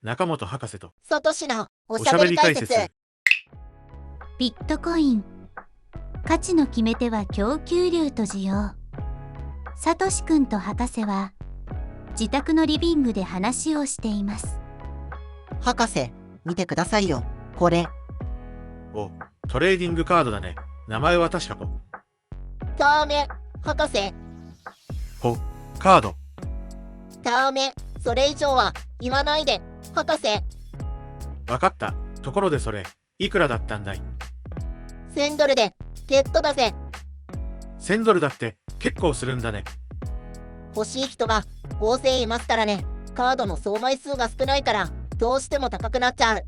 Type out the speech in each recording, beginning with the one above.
中本博士とサトシのおおしゃべしゃべりり解説。解説。ビットコイン。価値の決め手は供給量と需要。サトシくんと博士は自宅のリビングで話をしています。博士、見てくださいよ。これ。お、トレーディングカードだね。名前は確かダメ、博士。カード。ダメ、それ以上は言わないで、博士。わかった。ところでそれ、いくらだったんだい？ 1000ドルでゲットだぜ。1000ドルだって結構するんだね。欲しい人が大勢いますからね。カードの総枚数が少ないからどうしても高くなっちゃう。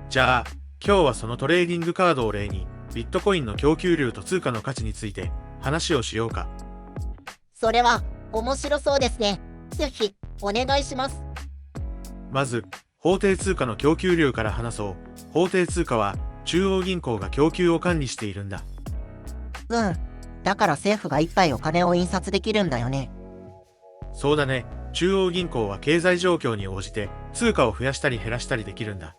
じゃあ、今日はそのトレーディングカードを例に、ビットコインの供給量と通貨の価値について話をしようか。それは面白そうですね。ぜひお願いします。まず、法定通貨の供給量から話そう。法定通貨は中央銀行が供給を管理しているんだ。だから政府がいっぱいお金を印刷できるんだよね。そうだね。中央銀行は経済状況に応じて通貨を増やしたり減らしたりできるんだ。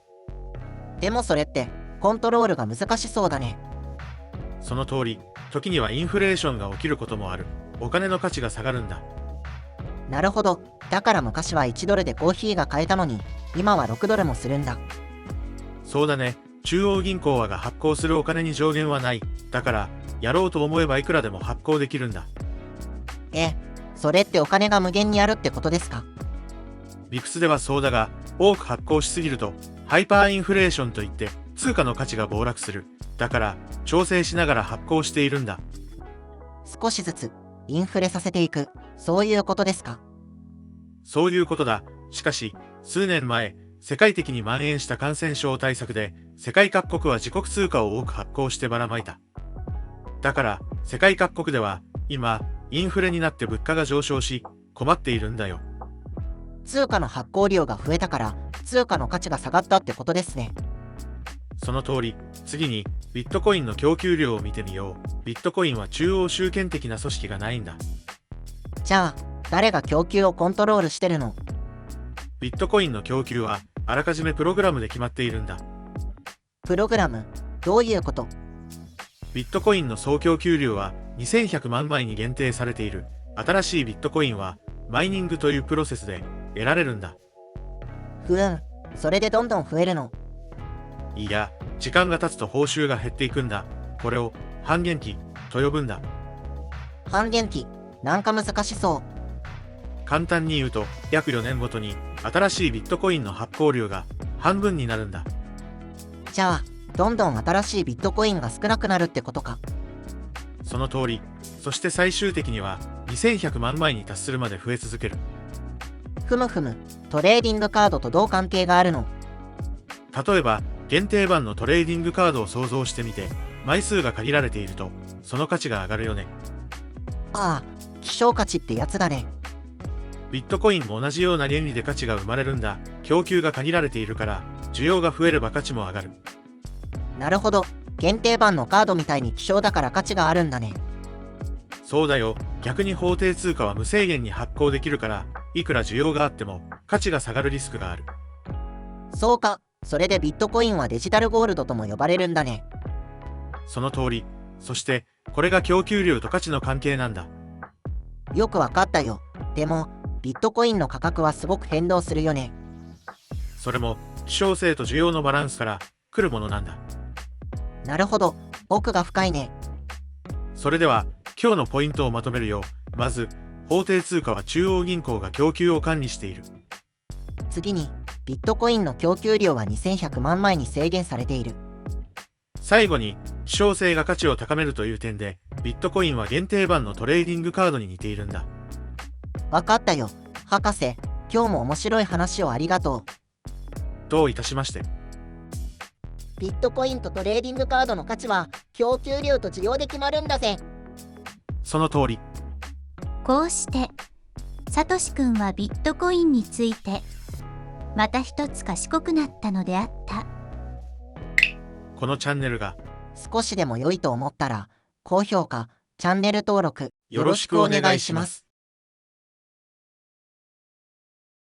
でもそれってコントロールが難しそうだね。その通り、時にはインフレーションが起きることもある。お金の価値が下がるんだ。なるほど。だから昔は1ドルでコーヒーが買えたのに、今は6ドルもするんだ。そうだね。中央銀行はが発行するお金に上限はない。だから、やろうと思えばいくらでも発行できるんだ。それってお金が無限にあるってことですか？理屈ではそうだが、多く発行しすぎると、ハイパーインフレーションといって、通貨の価値が暴落する。だから、調整しながら発行しているんだ。少しずつインフレさせていく、そういうことですか？そういうことだ。しかし、数年前、世界的に蔓延した感染症対策で、世界各国は自国通貨を多く発行してばらまいた。だから、世界各国では、今、インフレになって物価が上昇し、困っているんだよ。通貨の発行量が増えたから、通貨の価値が下がったってことですね。その通り、次に、ビットコインの供給量を見てみよう。ビットコインは中央集権的な組織がないんだ。じゃあ、誰が供給をコントロールしてるの？ビットコインの供給は、あらかじめプログラムで決まっているんだ。プログラム？どういうこと？ビットコインの総供給量は2100万枚に限定されている。新しいビットコインは、マイニングというプロセスで得られるんだ。それでどんどん増えるの？いや、時間が経つと報酬が減っていくんだ。これを半減期と呼ぶんだ。半減期？なんか難しそう。簡単に言うと、約4年ごとに新しいビットコインの発行量が半分になるんだ。じゃあ、どんどん新しいビットコインが少なくなるってことか？その通り。そして最終的には2100万枚に達するまで増え続ける。トレーディングカードとどう関係があるの？例えば、限定版のトレーディングカードを想像してみて、枚数が限られていると、その価値が上がるよね。ああ、希少価値ってやつだね。ビットコインも同じような原理で価値が生まれるんだ。供給が限られているから、需要が増えれば価値も上がる。なるほど。限定版のカードみたいに希少だから価値があるんだね。そうだよ。逆に法定通貨は無制限に発行できるから、いくら需要があっても価値が下がるリスクがある。そうか。それでビットコインはデジタルゴールドとも呼ばれるんだね。その通り。そして、これが供給量と価値の関係なんだ。よくわかったよ。でも、ビットコインの価格はすごく変動するよね。それも、希少性と需要のバランスから来るものなんだ。なるほど。奥が深いね。それでは、今日のポイントをまとめるよ。まず、法定通貨は中央銀行が供給を管理している。次に、ビットコインの供給量は2100万枚に制限されている。最後に、希少性が価値を高めるという点で、ビットコインは限定版のトレーディングカードに似ているんだ。わかったよ。博士、今日も面白い話をありがとう。どういたしまして。ビットコインとトレーディングカードの価値は供給量と需要で決まるんだぜ。その通り。こうしてサトシくんはビットコインについてまた一つ賢くなったのであった。このチャンネルが少しでも良いと思ったら高評価、チャンネル登録よろしくお願いします。